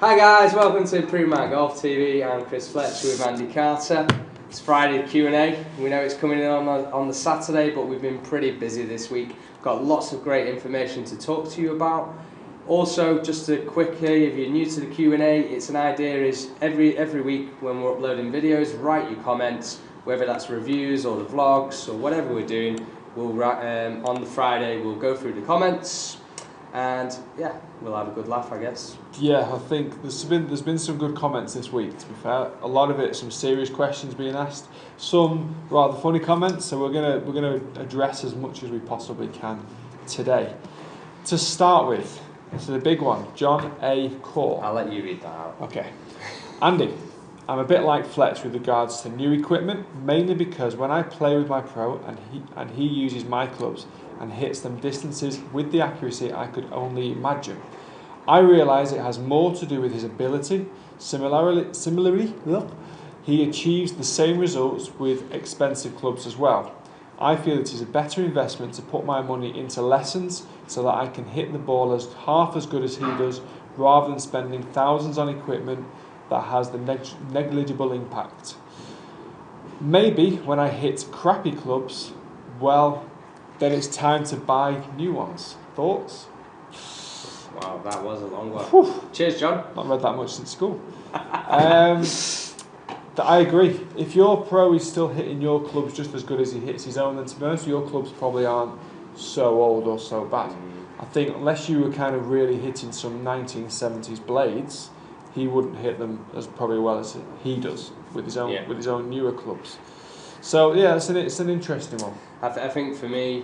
Hi guys, welcome to MYSWING Golf TV. I'm Chris Fletcher with Andy Carter. It's Friday Q&A. We know it's coming in on the Saturday, but we've been pretty busy this week. Got lots of great information to talk to you about. Also, just to quickly, if you're new to the Q&A, it's an idea is every week when we're uploading videos, write your comments, whether that's reviews or the vlogs or whatever we're doing. We'll on the Friday we'll go through the comments. And yeah, we'll have a good laugh, I guess. Yeah, I think there's been some good comments this week. To be fair, a lot of it some serious questions being asked, some rather funny comments. So we're gonna address as much as we possibly can today. To start with, this is a big one. John A. Core. I'll let you read that out. Okay, Andy, I'm a bit like Fletch with regards to new equipment, mainly because when I play with my pro and he uses my clubs and hits them distances with the accuracy I could only imagine. I realise it has more to do with his ability. Similarly, he achieves the same results with expensive clubs as well. I feel it is a better investment to put my money into lessons so that I can hit the ball half as good as he does, rather than spending thousands on equipment that has the negligible impact. Maybe when I hit crappy clubs, well, then it's time to buy new ones. Thoughts? Wow, that was a long one. Whew. Cheers, John. Not read that much since school. I agree. If your pro is still hitting your clubs just as good as he hits his own, then to be honest, your clubs probably aren't so old or so bad. I think unless you were kind of really hitting some 1970s blades, he wouldn't hit them as probably well as he does with his own newer clubs. So yeah, it's an interesting one. I think for me,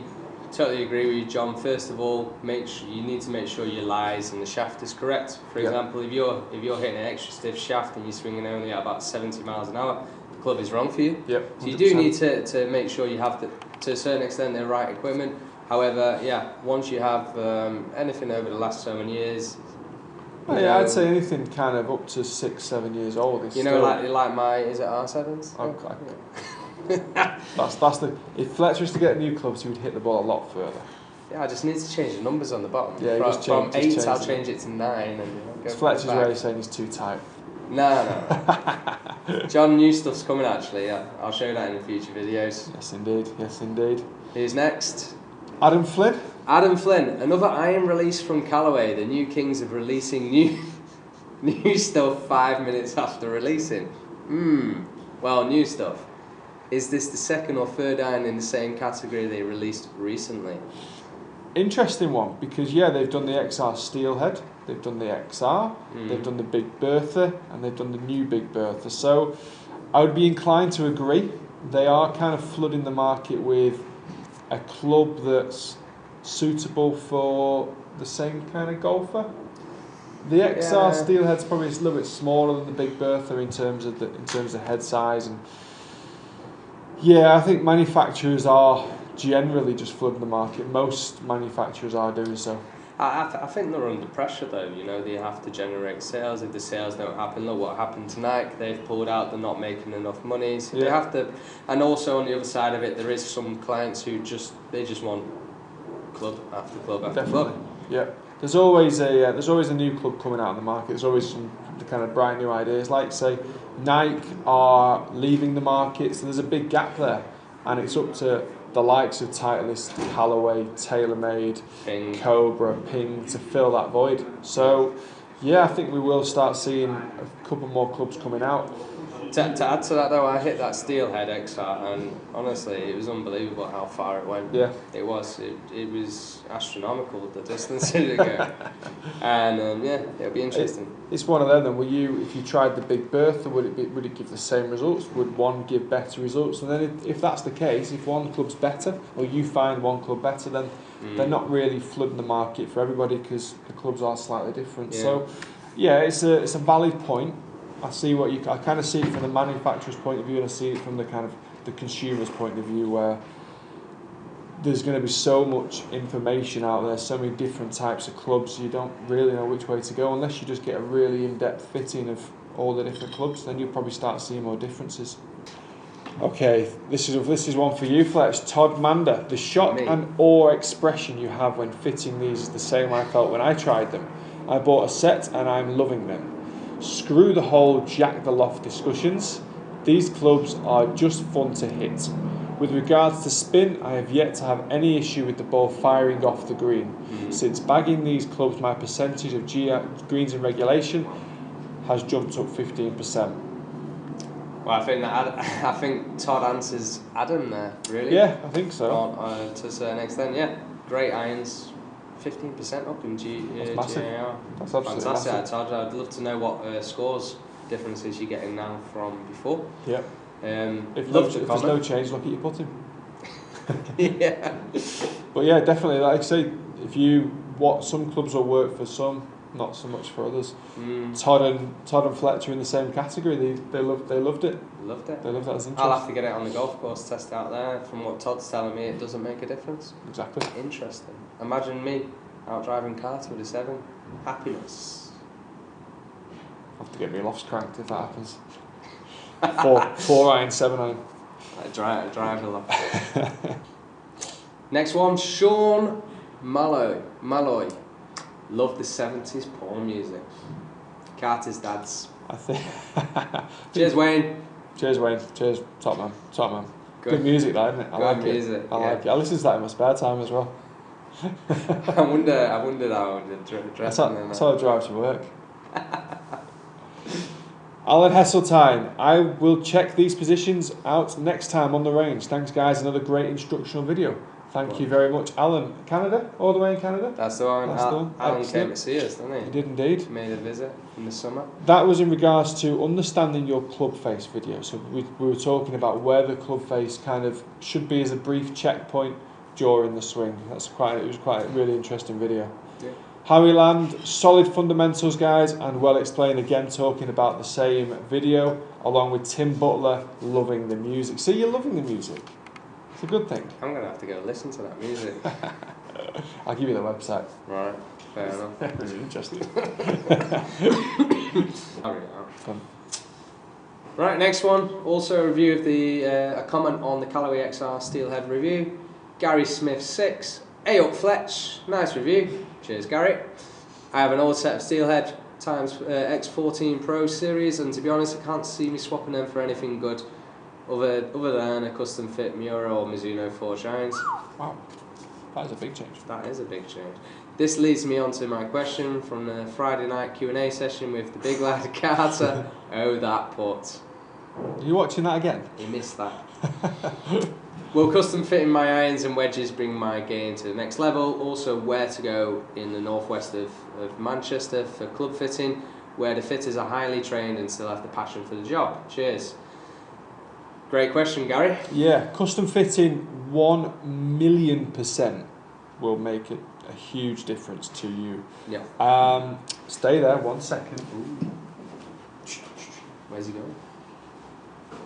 totally agree with you, John. First of all, you need to make sure your lies and the shaft is correct. For example, if you're hitting an extra stiff shaft and you're swinging only at about 70 miles an hour, the club is wrong for you. Yep. So you do need to make sure you have to a certain extent the right equipment. However, yeah, once you have anything over the last so many years. Yeah, I'd say anything kind of up to 6-7 years old. Is like my, is it R7s? Okay. That's the. If Fletcher was to get new clubs, he would hit the ball a lot further. Yeah, I just need to change the numbers on the bottom. Yeah, from 8, I'll change it to 9. And Fletcher's already saying he's too tight. No. John, new stuff's coming actually. Yeah, I'll show you that in the future videos. Yes, indeed. Who's next? Adam Flynn. Adam Flynn, another iron release from Callaway. The new kings of releasing new stuff 5 minutes after releasing. Well, new stuff. Is this the second or third iron in the same category they released recently? Interesting one, because yeah, they've done the XR Steelhead, they've done the XR, they've done the Big Bertha, and they've done the new Big Bertha. So I would be inclined to agree. They are kind of flooding the market with a club that's suitable for the same kind of golfer. The XR Steelhead's probably a little bit smaller than the Big Bertha in terms of head size, and yeah, I think manufacturers are generally just flooding the market. Most manufacturers are doing so. I think they're under pressure though. You know, they have to generate sales. If the sales don't happen, look what happened tonight. They've pulled out. They're not making enough money. So they have to. And also on the other side of it, there is some clients who just want club after club after club. Yeah. There's always a new club coming out on the market. There's always some kind of bright new ideas. Like say, Nike are leaving the market, so there's a big gap there, and it's up to the likes of Titleist, Callaway, TaylorMade, Ping. Cobra, Ping to fill that void. So yeah, I think we will start seeing a couple more clubs coming out. To add to that though, I hit that Steelhead XR and honestly it was unbelievable how far it went. Yeah. It was astronomical the distance it go. And yeah, it'll be interesting. It's one of them then. If you tried the Big Bertha, would it give the same results? Would one give better results? And then if that's the case, if one club's better or you find one club better, then they're not really flooding the market for everybody because the clubs are slightly different. Yeah. So yeah, it's a valid point. I kind of see it from the manufacturer's point of view, and I see it from the consumer's point of view, where there's going to be so much information out there, so many different types of clubs, you don't really know which way to go unless you just get a really in-depth fitting of all the different clubs. Then you'll probably start seeing more differences. Okay, this is one for you, Fletch. Todd Mander, the shock and awe expression you have when fitting these is the same I felt when I tried them. I bought a set and I'm loving them. Screw the whole Jack the Loft discussions. These clubs are just fun to hit. With regards to spin, I have yet to have any issue with the ball firing off the green. Since bagging these clubs, my percentage of greens in regulation has jumped up 15%. Well, I think Todd answers Adam there, really. Yeah, I think so. To a certain extent, yeah. Great irons, 15% up in That's massive. GAR. That's absolutely Fantastic. massive. Todd, I'd love to know what scores differences you're getting now from before. Yeah. If there's no change, look at your putting. Yeah. But yeah, definitely. Like I say, some clubs will work for some, not so much for others. Todd and Fletcher in the same category. They loved it. Loved it. They loved that as interesting. I'll have to get it on the golf course, test it out there. From what Todd's telling me, it doesn't make a difference. Exactly. Interesting. Imagine me out driving Carter with a 7. Happiness. I'll have to get my lofts cranked if that happens. 4 iron, 7 iron. I drive a lot. Next one, Sean Malloy. Love the 70s porn music. Carter's dad's. I think. Cheers, Wayne. Cheers, Wayne. Cheers, top man. Good music, that, isn't it? I like it. I like it. I listen to that in my spare time as well. I wondered how the dress. That's how I drive to work. Alan Hesseltine, I will check these positions out next time on the range. Thanks, guys. Another great instructional video. Thank you very much. Alan, Canada? All the way in Canada? That's the one. Alan came to see us, didn't he? He did indeed. Made a visit in the summer. That was in regards to understanding your club face video. So we were talking about where the club face kind of should be as a brief checkpoint during the swing. It was quite a really interesting video. Yeah. Howie Land, solid fundamentals, guys, and well explained again, talking about the same video, along with Tim Butler, loving the music. See, you're loving the music. It's a good thing. I'm going to have to go listen to that music. I'll give you the website. Right, fair enough. It's interesting. Right, next one. Also a review of a comment on the Callaway XR Steelhead review. Gary Smith 6. Hey up Fletch, nice review. Cheers Gary. I have an old set of Steelhead times X14 Pro series, and to be honest I can't see me swapping them for anything good other than a custom fit Miura or Mizuno 4 Shines. Wow, that is a big change. That is a big change. This leads me on to my question from the Friday night Q&A session with the big lad Carter. Oh, that putt. Are you watching that again? He missed that. Will custom fitting my irons and wedges bring my game to the next level? Also, where to go in the northwest of Manchester for club fitting, where the fitters are highly trained and still have the passion for the job? Cheers. Great question, Gary. Yeah, custom fitting 1,000,000% will make a huge difference to you. Yeah. Stay there 1 second. Ooh. Where's he going?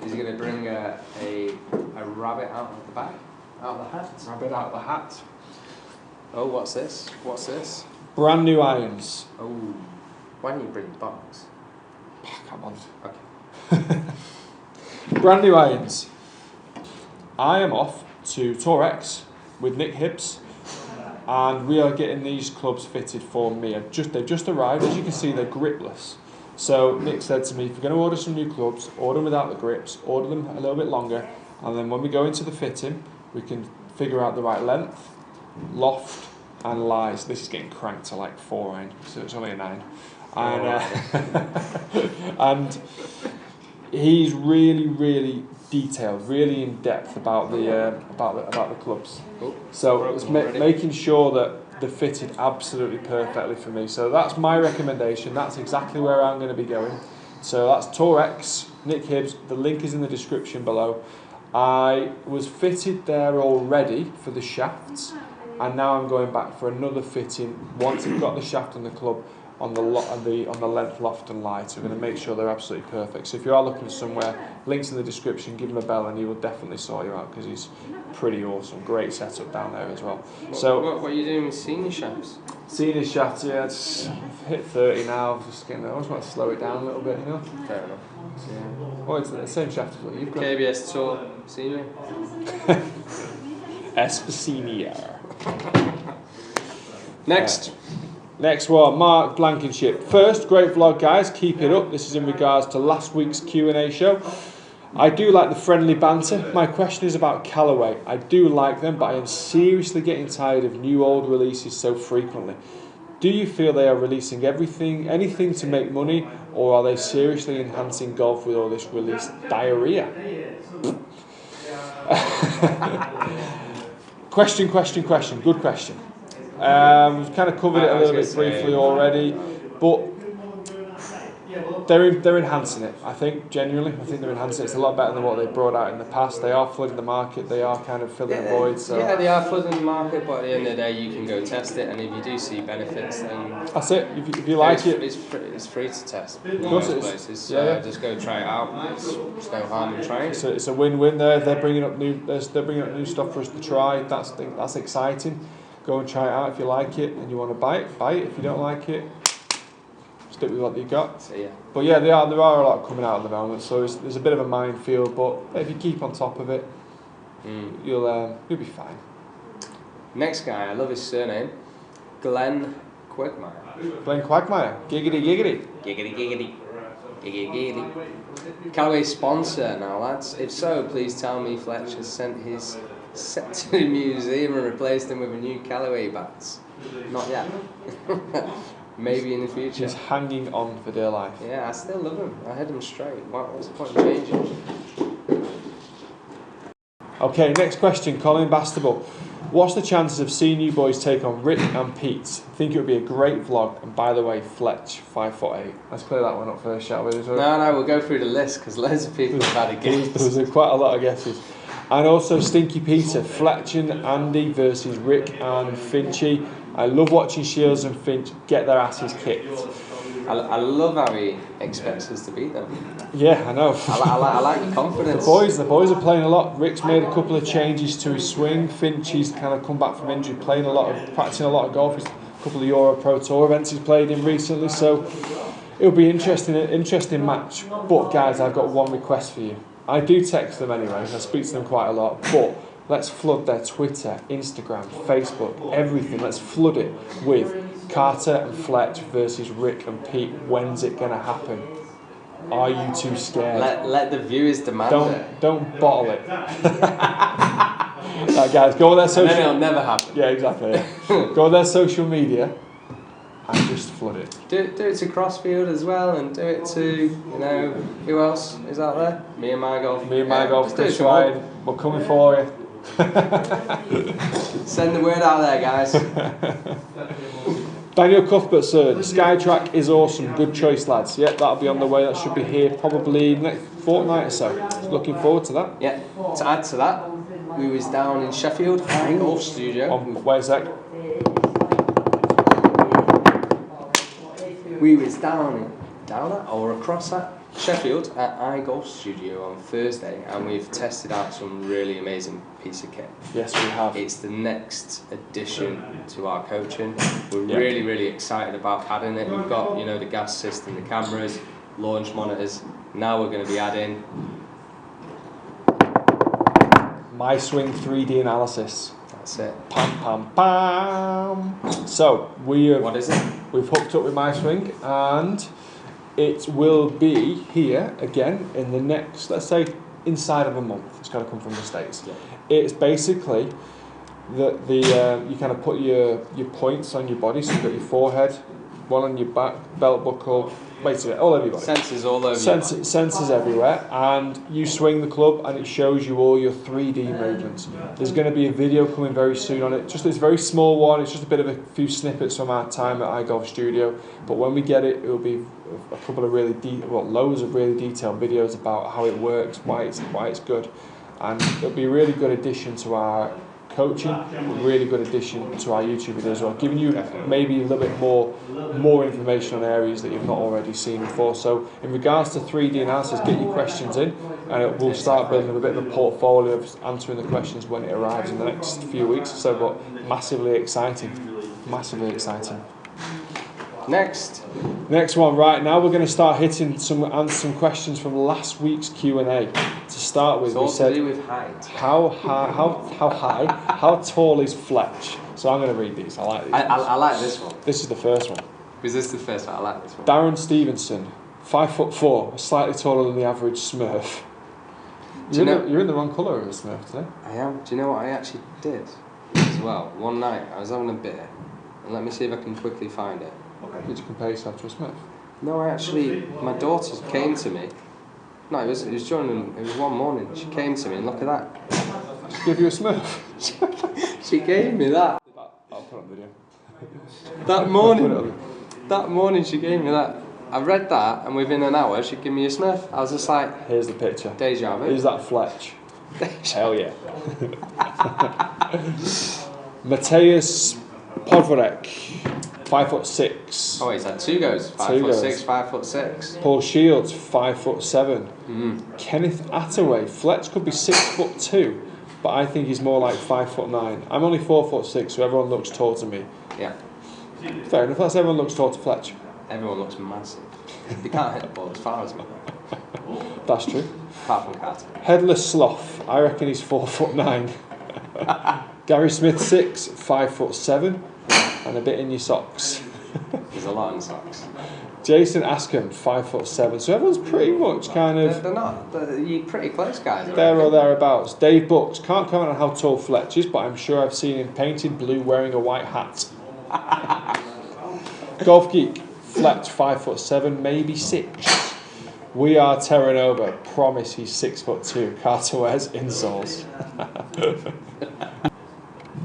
Is he going to bring a rabbit out of the bag? Out of the hat? Rabbit out of the hat. Oh, what's this? What's this? Brand new irons. Oh, why don't you bring the box? Come on. Okay. Brand new irons. I am off to Torex with Nick Hibbs, and we are getting these clubs fitted for me. They've just arrived. As you can see, they're gripless. So Nick said to me, if you're going to order some new clubs, order them without the grips, order them a little bit longer, and then when we go into the fitting, we can figure out the right length, loft, and lie. So this is getting cranked to like 4 iron, so it's only a 9. And he's really detailed, really in depth about the clubs. So it's making sure that they're fitted absolutely perfectly for me. So that's my recommendation. That's exactly where I'm going to be going. So that's Torex, Nick Hibbs. The link is in the description below. I was fitted there already for the shafts, and now I'm going back for another fitting once I've got the shaft on the club on the length, loft and lie. So we're going to make sure they're absolutely perfect. So if you are looking somewhere, links in the description, give him a bell and he will definitely sort you out, because he's pretty awesome. Great setup down there as well. What are you doing with senior shafts? Senior shafts, yeah, it's hit 30 now. I always want to slow it down a little bit, you know. Fair enough. Yeah. Well, it's the same shaft as what you've got. KBS Tour Senior. S for senior. Next. Next one, Mark Blankenship. First, great vlog, guys. Keep it up. This is in regards to last week's Q&A show. I do like the friendly banter. My question is about Callaway. I do like them, but I am seriously getting tired of new old releases so frequently. Do you feel they are releasing anything to make money, or are they seriously enhancing golf with all this release diarrhea? Question. Good question. We've kind of covered it a little bit briefly already, but they're enhancing it. I think genuinely, they're enhancing it. It's a lot better than what they brought out in the past. They are flooding the market. They are kind of filling the void. So yeah, they are flooding the market, but at the end of the day, you can go test it, and if you do see benefits, then that's it. If you like it, it's free to test. Of course it is. Places, so just go try it out. There's no harm in trying. It's a win-win there. They're bringing up new stuff for us to try. That's exciting. Go and try it out if you like it and you want to buy it. If you don't like it, stick with what you got. So, yeah. But yeah, there are a lot coming out at the moment, so there's a bit of a minefield. But if you keep on top of it, you'll be fine. Next guy, I love his surname, Glenn Quagmire. Glenn Quagmire, giggity giggity. Giggity giggity. Giggity giggity. Callaway sponsor now, lads. If so, please tell me Fletcher sent his set to the museum and replaced them with a new Callaway bats. Not yet. Maybe in the future. He's hanging on for dear life. Yeah, I still love him. I had him straight. What's the point of changing? Okay, next question, Colin Bastable. What's the chances of seeing you boys take on Rick and Pete? I think it would be a great vlog. And by the way, Fletch, 5'8". Let's clear that one up first, shall we? No, we'll go through the list because loads of people have had a guess. There's quite a lot of guesses. And also Stinky Peter, Fletcher and Andy versus Rick and Finchy. I love watching Shields and Finch get their asses kicked. I love how he expects us to beat them. Yeah, I know. I like your confidence. The boys are playing a lot. Rick's made a couple of changes to his swing. Finchy's kind of come back from injury, practicing a lot of golf. He's a couple of Euro Pro Tour events he's played in recently, so it'll be an interesting match. But guys, I've got one request for you. I do text them anyway, I speak to them quite a lot, but let's flood their Twitter, Instagram, Facebook, everything. Let's flood it with Carter and Fletch versus Rick and Pete. When's it going to happen? Are you too scared? Let the viewers demand it. Don't bottle it. Right, guys, go on their social... And then it'll never happen. Yeah, exactly. Yeah. Go on their social media and just flood it. Do it to Crossfield as well, and do it to, who else is out there? Me and My Golf. Me and My Golf, Chris Ryan. We're coming for you. Send the word out there, guys. Daniel Cuthbert, sir. The Skytrack is awesome. Good choice, lads. Yeah, that'll be on the way. That should be here probably next fortnight or so. Looking forward to that. Yeah. To add to that, we was down in Sheffield, Golf Studio. Where's that? We was down or across that Sheffield at iGolf Studio on Thursday, and we've tested out some really amazing piece of kit. Yes, we have. It's the next addition to our coaching. We're really, really excited about adding it. We've got, the gas system, the cameras, launch monitors. Now we're going to be adding MYSWING 3D analysis. That's it. Pam, pam, pam. So, what is it? We've hooked up with MYSWING, and it will be here again in the next, let's say, inside of a month. It's got to come from the States. Yeah. It's basically you kind of put your points on your body. So you've got your forehead, one on your back, belt buckle, basically all over your body. Sensors all over Sensors everywhere, and you swing the club and it shows you all your 3D movements. There's going to be a video coming very soon on it. Just this very small one. It's just a bit of a few snippets from our time at iGolf Studio. But when we get it, it will be a couple of loads of really detailed videos about how it works, why it's good, and it'll be a really good addition to our coaching, a really good addition to our YouTube video as well, giving you maybe a little bit more information on areas that you've not already seen before. So in regards to 3D analysis, get your questions in, and we'll start building a bit of a portfolio of answering the questions when it arrives in the next few weeks or so. But massively exciting. Next. Next one, right now we're going to start hitting answer some questions from last week's Q&A. To start with, It's all we said, to do with height. how tall is Fletch? So I'm going to read these. I like these. I like this one. This is the first one. Was this the first one? I like this one. Darren Stevenson, 5'4", slightly taller than the average Smurf. You're in the wrong colour of a Smurf today. I am. Do you know what I actually did as well? One night I was having a beer, and let me see if I can quickly find it. Okay. Did you compare yourself to a Smurf? No, my daughter came to me. No, it was one morning. She came to me and look at that. She gave you a Smurf? She gave me that. I'll put it on video. That morning she gave me that. I read that, and within an hour she'd give me a Smurf. I was just like, here's the picture. Deja vu. Is that Fletch? Hell yeah. Mateus Podvorek, 5'6". Oh, he's had 2 goes. 5'6", 5'6". Paul Shields, 5'7". Kenneth Attaway, Fletch could be 6'2", but I think he's more like 5'9". I'm only 4'6", so everyone looks tall to me. Yeah. Fair enough. That's everyone looks tall to Fletch. Everyone looks massive. They can't hit the ball as far as me. That's true. Apart from Carter. Headless Sloth, I reckon he's 4'9". Gary Smith 6, 5'7", and a bit in your socks. There's a lot in socks. Jason Askham, 5'7". So everyone's pretty much kind of. You're pretty close, guys. There or thereabouts. Dave Books, can't comment on how tall Fletch is, but I'm sure I've seen him painted blue wearing a white hat. Golf Geek, Fletch 5'7", maybe 6. We are Terranova, promise he's 6'2". Carter wears insoles.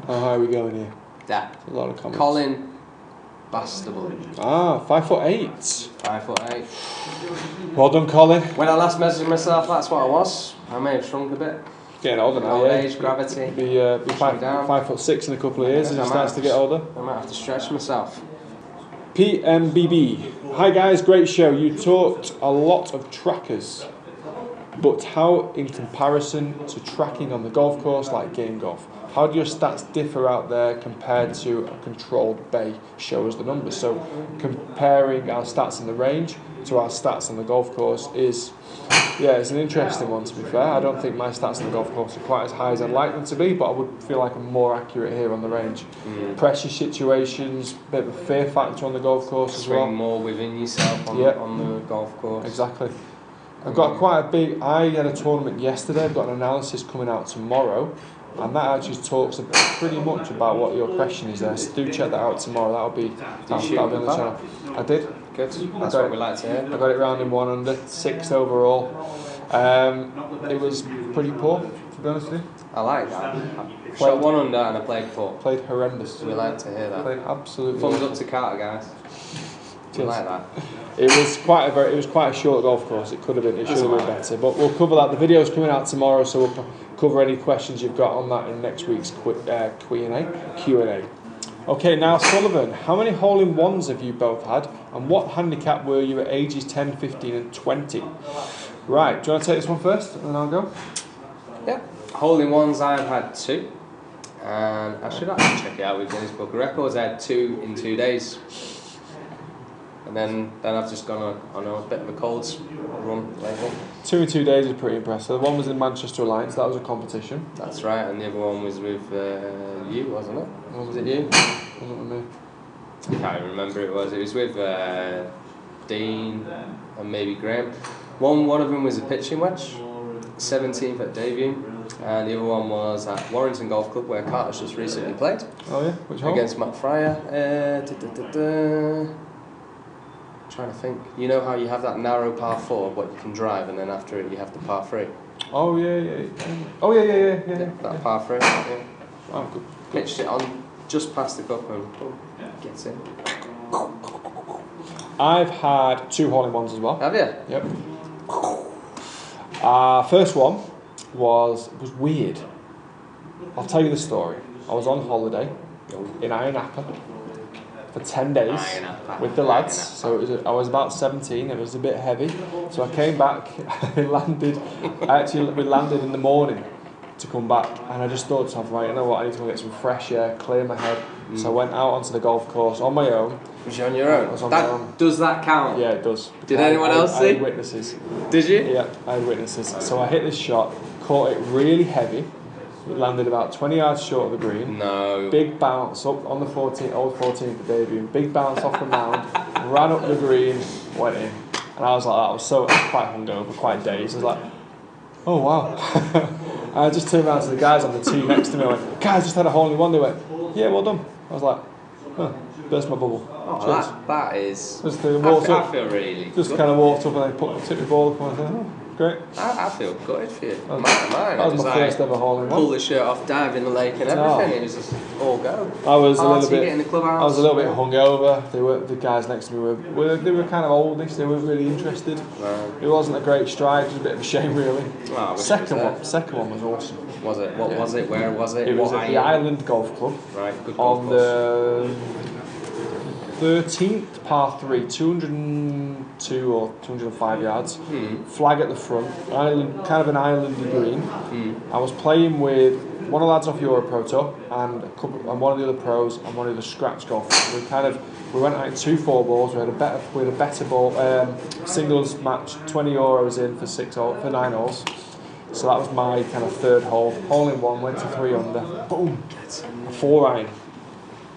How high are we going here? Yeah. A lot of comments. Colin Bastable. 5'8". 5'8". Well done, Colin. When I last measured myself, that's what I was. I may have shrunk a bit. Getting older now, Old yeah. age, gravity. Be 5'6" in a couple of years as he starts to get older. I might have to stretch myself. PMBB. Hi guys, great show. You talked a lot of trackers, but how in comparison to tracking on the golf course like game golf? How do your stats differ out there compared to a controlled bay? Show us the numbers. So comparing our stats in the range to our stats on the golf course is, it's an interesting one to be fair. I don't think my stats on the golf course are quite as high as I'd like them to be, but I would feel like I'm more accurate here on the range. Pressure situations, bit of a fear factor on the golf course as well. Swing more within yourself on the golf course. Exactly. I've got I had a tournament yesterday, I've got an analysis coming out tomorrow, and that actually talks pretty much about what your question is there. So do check that out tomorrow. That'll be on the channel. I did. Good. That's what we like to hear. I got it round in 1 under, 6th overall. It was pretty poor, to be honest with you. I like that. I shot 1 under and I played 4. Played horrendous. We like to hear that. Played absolutely. Thumbs up to Carter, guys. We like that. It was quite a short golf course. It should have been better. But we'll cover that. The video's coming out tomorrow, so we'll cover any questions you've got on that in next week's Q&A. Okay, now Sullivan, how many hole-in-ones have you both had, and what handicap were you at ages 10, 15 and 20? Right, do you want to take this one first, and then I'll go? Yeah, hole-in-ones I've had 2, and I should actually check it out with Guinness Book of Records. I had 2 in 2 days. And then I've just gone on a bit of a cold run lately. 2 in 2 days is pretty impressive. The one was in Manchester Alliance, that was a competition. That's right, and the other one was with you, wasn't it? Was it you? Wasn't with me. I can't even remember who it was. It was with Dean and maybe Graham. One of them was a pitching wedge, 17th at debut, and the other one was at Warrington Golf Club where Carter's just recently played. Oh yeah? Which hole? Against Matt Fryer. Trying to think. You know how you have that narrow par 4, but you can drive, and then after it you have the par 3. Oh yeah. Oh yeah. That par 3. Yeah. Oh, good. Pitched it on just past the cup and boom, gets in. I've had 2 hole-in-ones as well. Have you? Yep. First one was weird. I'll tell you the story. I was on holiday in Ayia Napa for 10 days with the lads. So I was about 17. It was a bit heavy. So I came back. We landed in the morning to come back, and I just thought to myself, right, you know what? I need to go get some fresh air, clear my head. So I went out onto the golf course on my own. Was you on your own? I was on my own. Does that count? Yeah, it does. Did anyone else see? I had witnesses. Did you? Yeah, I had witnesses. So I hit this shot, caught it really heavy. It landed about 20 yards short of the green. No. Big bounce up on the 14th debut. Big bounce off the mound. Ran up the green, went in. And I was like, I was quite hungover, quite dazed. I was like, oh wow. I just turned around to the guys on the tee next to me. I went, guys, just had a hole in one. They went, yeah, well done. I was like, burst my bubble. Oh, that is. Just walked up. I feel really. Just good. kind of walked up and they took the ball up and I said, oh, great. I feel gutted for you. Mine. That was my first ever hole in one. Pull the shirt off, dive in the lake and everything. It was just all go. I was a little bit. bit. In the clubhouse? I was a little bit hungover. The guys next to me were kind of oldish. They weren't really interested. Right. It wasn't a great strike. It was a bit of a shame, really. Oh, Second one was awesome. Was it? What was it? Where was it? It was at the Island Golf Club. Right. Good golf On course. the 13th par 3, 202 or 205 yards. Flag at the front. Island, kind of an islandy green. I was playing with one of the lads off Europro Tour and one of the other pros and one of the scratch golfers. We went out 2 4-balls. We had a better ball singles match, €20 in for 9 holes. So that was my kind of third hole. Hole in one, went to 3 under. Boom, a 4-iron.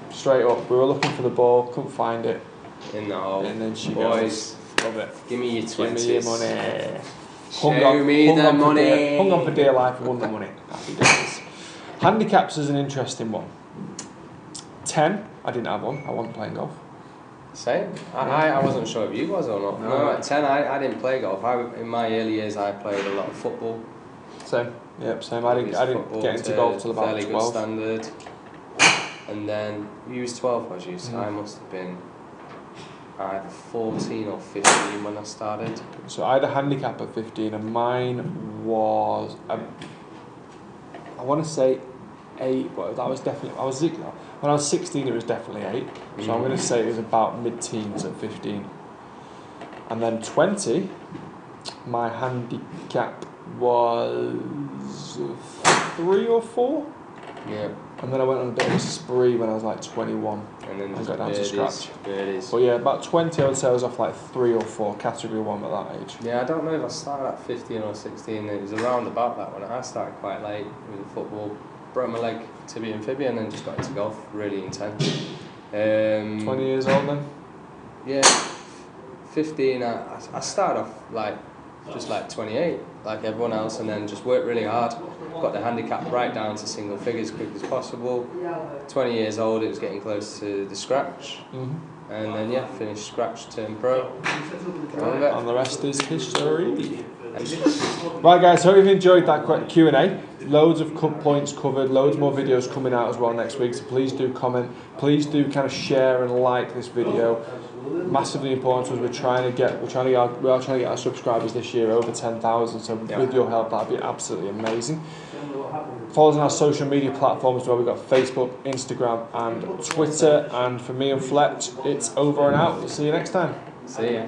Straight up. We were looking for the ball, couldn't find it. In the hole. And then she Boys, goes, love it. Give me your 20s. Give me your money. Show me the money. Hung on for dear life and won the money. Happy days. Handicaps is an interesting one. 10, I didn't have one. I wasn't playing golf. Same. I wasn't sure if you was or not. No, at 10 I didn't play golf. In my early years I played a lot of football. Same. Yep, same. I didn't get into golf till about fairly 12. Good standard. And then you was 12 was you? So I must have been either 14 or 15 when I started. So I had a handicap at 15 and mine was I want to say 8, but that was definitely when I was 16 it was definitely 8. So I'm going to say it was about mid-teens at 15. And then 20, my handicap was 3 or 4. Yeah. And then I went on a bit of a spree when I was like 21 and then got down to scratch. Birdies. But yeah, about 20 I would say I was off like 3 or 4, category 1 at that age. Yeah, I don't know if I started at 15 or 16. It was around about that when I started quite late with football. Broke my leg to be amphibian and then just got into golf, really intense. 20 years old then? Yeah, 15. I started off just like 28, like everyone else, and then just worked really hard. Got the handicap right down to single figures quick as possible. 20 years old, it was getting close to the scratch. And then finished scratch, turned pro. And the rest is history. Right guys, hope you've enjoyed that Q&A. Loads of points covered, loads more videos coming out as well next week, so please do comment, please do kind of share and like this video. Massively important to us. We are trying to get our subscribers this year over 10,000, so with your help that'd be absolutely amazing. Follow us on our social media platforms where we've got Facebook, Instagram and Twitter, and for me and Fletch it's over and out. See you next time. See ya.